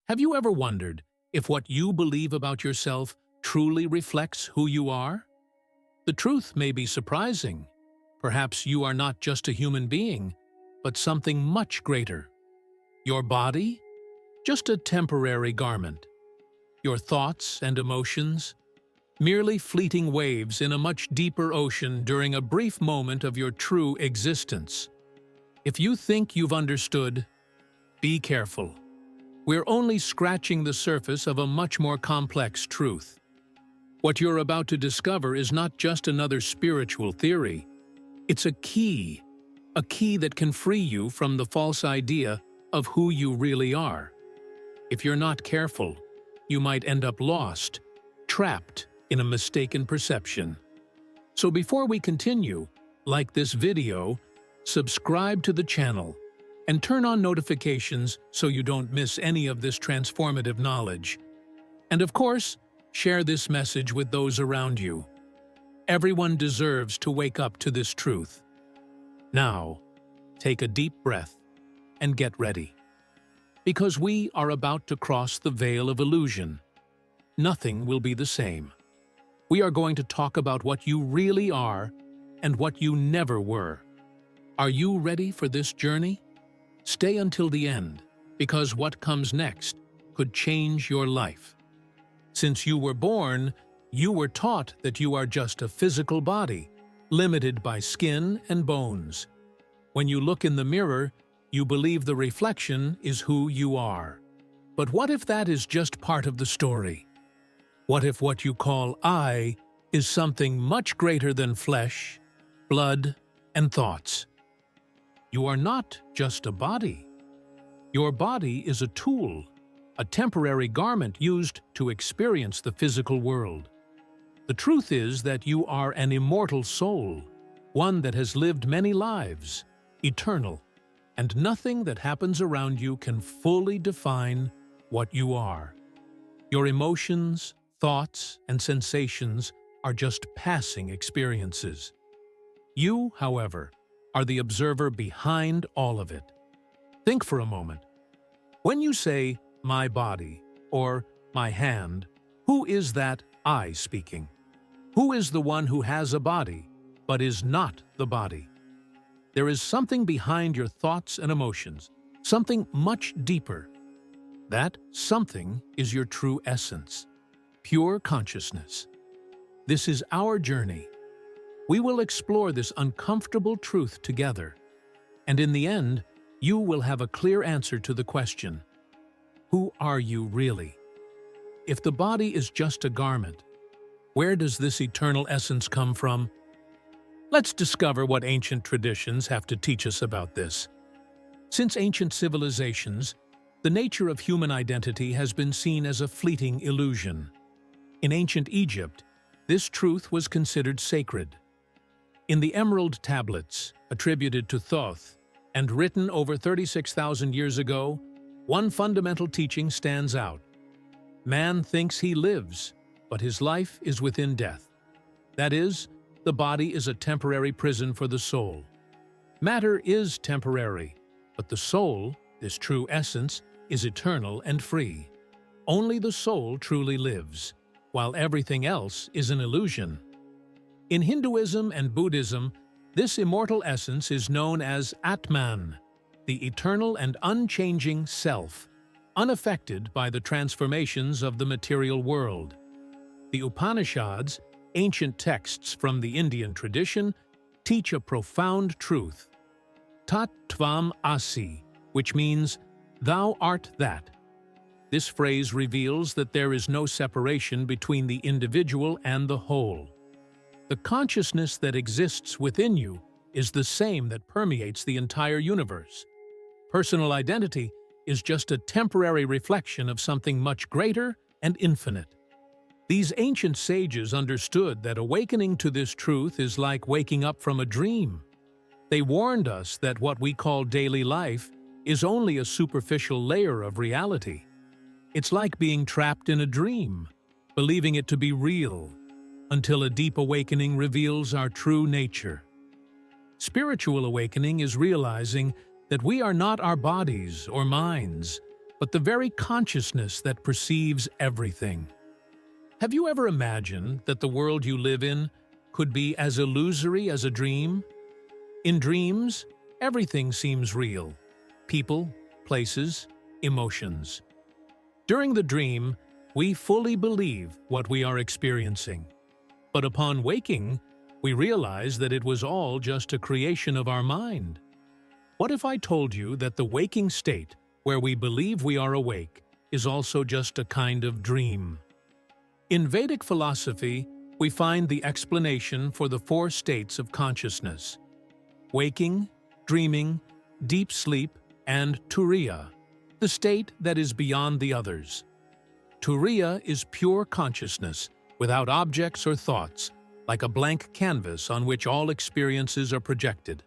Have you ever wondered if what you believe about yourself truly reflects who you are? The truth may be surprising. Perhaps you are not just a human being, but something much greater. Your body? Just a temporary garment. Your thoughts and emotions? Merely fleeting waves in a much deeper ocean during a brief moment of your true existence. If you think you've understood, be careful. We're only scratching the surface of a much more complex truth. What you're about to discover is not just another spiritual theory. It's a key that can free you from the false idea of who you really are. If you're not careful, you might end up lost, trapped in a mistaken perception. So before we continue, like this video, subscribe to the channel, and turn on notifications so you don't miss any of this transformative knowledge. And of course, share this message with those around you. Everyone deserves to wake up to this truth. Now, take a deep breath and get ready. Because we are about to cross the veil of illusion. Nothing will be the same. We are going to talk about what you really are and what you never were. Are you ready for this journey? Stay until the end, because what comes next could change your life. Since you were born, you were taught that you are just a physical body, limited by skin and bones. When you look in the mirror, you believe the reflection is who you are. But what if that is just part of the story? What if what you call I is something much greater than flesh, blood, and thoughts? You are not just a body. Your body is a tool, a temporary garment used to experience the physical world. The truth is that you are an immortal soul, one that has lived many lives, eternal, and nothing that happens around you can fully define what you are. Your emotions, thoughts, and sensations are just passing experiences. You, however, are the observer behind all of it. Think for a moment. When you say, "my body," or "my hand," who is that I speaking? Who is the one who has a body, but is not the body? There is something behind your thoughts and emotions, something much deeper. That something is your true essence, pure consciousness. This is our journey. We will explore this uncomfortable truth together, and in the end, you will have a clear answer to the question, who are you really? If the body is just a garment, where does this eternal essence come from? Let's discover what ancient traditions have to teach us about this. Since ancient civilizations, the nature of human identity has been seen as a fleeting illusion. In ancient Egypt, this truth was considered sacred. In the Emerald Tablets, attributed to Thoth, and written over 36,000 years ago, one fundamental teaching stands out. Man thinks he lives, but his life is within death. That is, the body is a temporary prison for the soul. Matter is temporary, but the soul, this true essence, is eternal and free. Only the soul truly lives, while everything else is an illusion. In Hinduism and Buddhism, this immortal essence is known as Atman, the eternal and unchanging self, unaffected by the transformations of the material world. The Upanishads, ancient texts from the Indian tradition, teach a profound truth. Tat Tvam Asi, which means, "Thou art that." This phrase reveals that there is no separation between the individual and the whole. The consciousness that exists within you is the same that permeates the entire universe. Personal identity is just a temporary reflection of something much greater and infinite. These ancient sages understood that awakening to this truth is like waking up from a dream. They warned us that what we call daily life is only a superficial layer of reality. It's like being trapped in a dream, believing it to be real, until a deep awakening reveals our true nature. Spiritual awakening is realizing that we are not our bodies or minds, but the very consciousness that perceives everything. Have you ever imagined that the world you live in could be as illusory as a dream? In dreams, everything seems real. People, places, emotions. During the dream, we fully believe what we are experiencing. But upon waking, we realize that it was all just a creation of our mind. What if I told you that the waking state, where we believe we are awake, is also just a kind of dream? In Vedic philosophy, we find the explanation for the 4 states of consciousness: waking, dreaming, deep sleep, and turiya, the state that is beyond the others. Turiya is pure consciousness, without objects or thoughts, like a blank canvas on which all experiences are projected.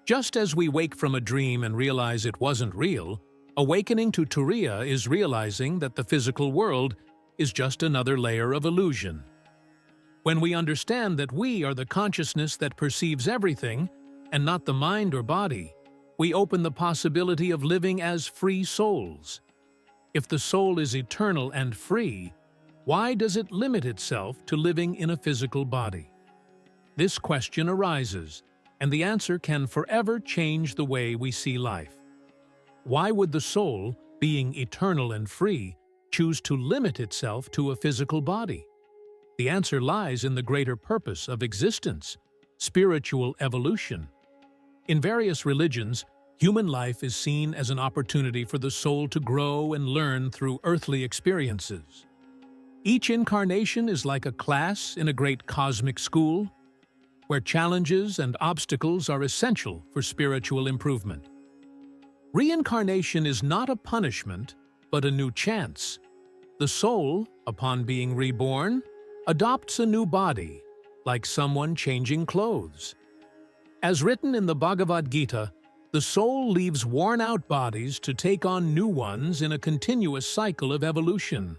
Just as we wake from a dream and realize it wasn't real, awakening to turiya is realizing that the physical world is just another layer of illusion. When we understand that we are the consciousness that perceives everything, and not the mind or body, we open the possibility of living as free souls. If the soul is eternal and free, why does it limit itself to living in a physical body? This question arises, and the answer can forever change the way we see life. Why would the soul, being eternal and free, choose to limit itself to a physical body? The answer lies in the greater purpose of existence, spiritual evolution. In various religions, human life is seen as an opportunity for the soul to grow and learn through earthly experiences. Each incarnation is like a class in a great cosmic school, where challenges and obstacles are essential for spiritual improvement. Reincarnation is not a punishment, but a new chance. The soul, upon being reborn, adopts a new body, like someone changing clothes. As written in the Bhagavad Gita, the soul leaves worn-out bodies to take on new ones in a continuous cycle of evolution.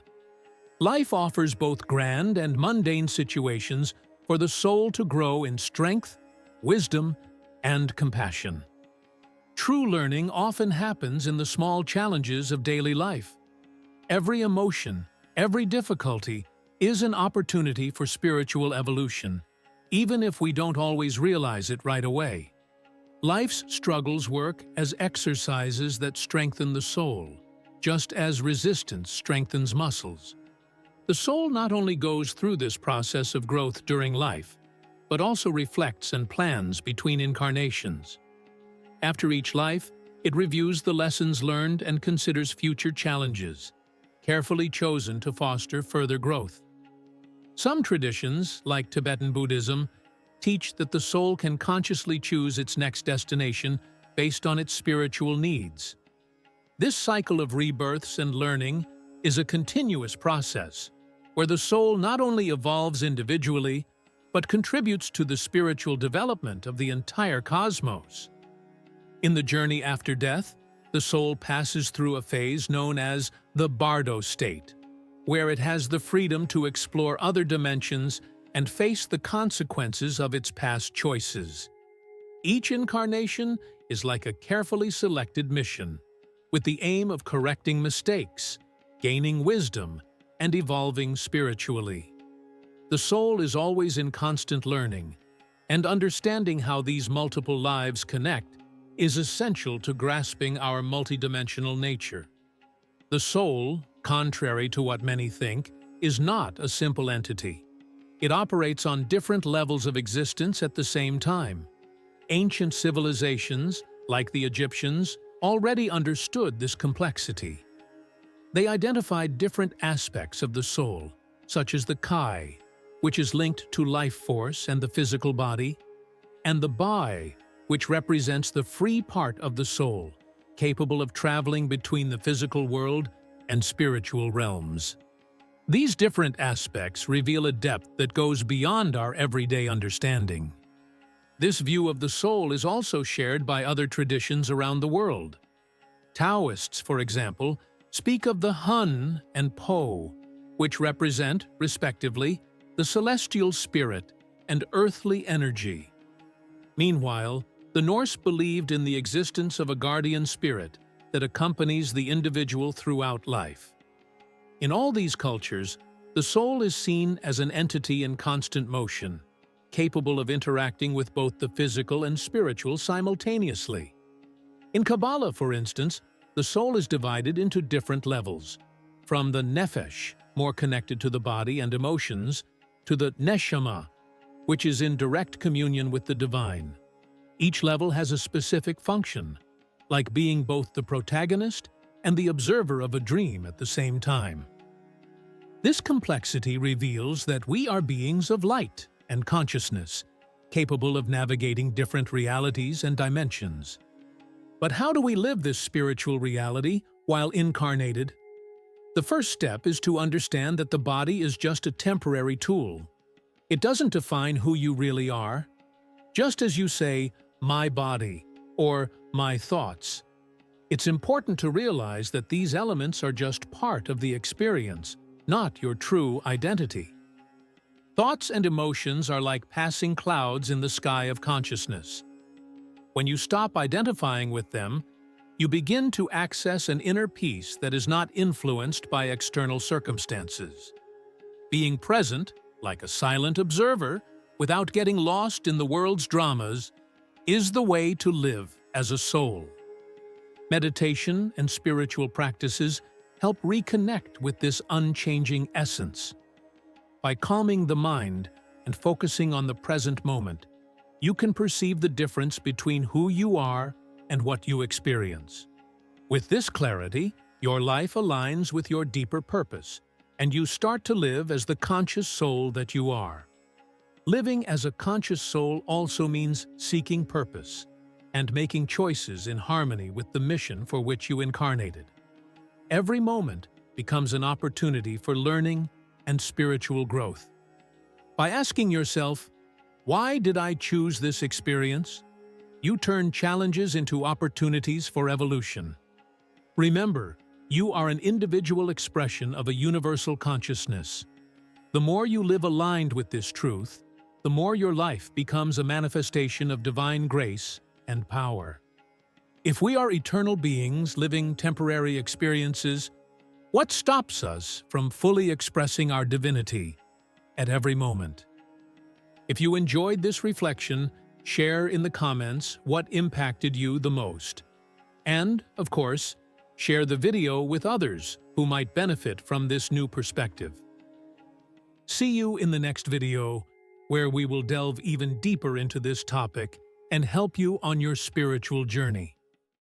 Life offers both grand and mundane situations for the soul to grow in strength, wisdom, and compassion. True learning often happens in the small challenges of daily life. Every emotion, every difficulty, is an opportunity for spiritual evolution, even if we don't always realize it right away. Life's struggles work as exercises that strengthen the soul, just as resistance strengthens muscles. The soul not only goes through this process of growth during life, but also reflects and plans between incarnations. After each life, it reviews the lessons learned and considers future challenges, carefully chosen to foster further growth. Some traditions, like Tibetan Buddhism, teach that the soul can consciously choose its next destination based on its spiritual needs. This cycle of rebirths and learning is a continuous process, where the soul not only evolves individually, but contributes to the spiritual development of the entire cosmos. In the journey after death, the soul passes through a phase known as the bardo state, where it has the freedom to explore other dimensions and face the consequences of its past choices. Each incarnation is like a carefully selected mission, with the aim of correcting mistakes, gaining wisdom, and evolving spiritually. The soul is always in constant learning, and understanding how these multiple lives connect is essential to grasping our multidimensional nature. The soul, contrary to what many think, is not a simple entity. It operates on different levels of existence at the same time. Ancient civilizations, like the Egyptians, already understood this complexity. They identified different aspects of the soul, such as the kai, which is linked to life force and the physical body, and the bai, which represents the free part of the soul, capable of traveling between the physical world and spiritual realms. These different aspects reveal a depth that goes beyond our everyday understanding. This view of the soul is also shared by other traditions around the world. Taoists, for example, speak of the Hun and Po, which represent, respectively, the celestial spirit and earthly energy. Meanwhile, the Norse believed in the existence of a guardian spirit that accompanies the individual throughout life. In all these cultures, the soul is seen as an entity in constant motion, capable of interacting with both the physical and spiritual simultaneously. In Kabbalah, for instance, the soul is divided into different levels, from the nefesh, more connected to the body and emotions, to the neshama, which is in direct communion with the divine. Each level has a specific function, like being both the protagonist and the observer of a dream at the same time. This complexity reveals that we are beings of light and consciousness, capable of navigating different realities and dimensions. But how do we live this spiritual reality while incarnated? The first step is to understand that the body is just a temporary tool. It doesn't define who you really are. Just as you say, "my body," or "my thoughts," it's important to realize that these elements are just part of the experience, not your true identity. Thoughts and emotions are like passing clouds in the sky of consciousness. When you stop identifying with them, you begin to access an inner peace that is not influenced by external circumstances. Being present, like a silent observer, without getting lost in the world's dramas, is the way to live as a soul. Meditation and spiritual practices help reconnect with this unchanging essence. By calming the mind and focusing on the present moment, you can perceive the difference between who you are and what you experience. With this clarity, your life aligns with your deeper purpose, and you start to live as the conscious soul that you are. Living as a conscious soul also means seeking purpose and making choices in harmony with the mission for which you incarnated. Every moment becomes an opportunity for learning and spiritual growth. By asking yourself, "Why did I choose this experience?" you turn challenges into opportunities for evolution. Remember, you are an individual expression of a universal consciousness. The more you live aligned with this truth, the more your life becomes a manifestation of divine grace and power. If we are eternal beings living temporary experiences, what stops us from fully expressing our divinity at every moment? If you enjoyed this reflection, share in the comments what impacted you the most. And, of course, share the video with others who might benefit from this new perspective. See you in the next video, where we will delve even deeper into this topic and help you on your spiritual journey.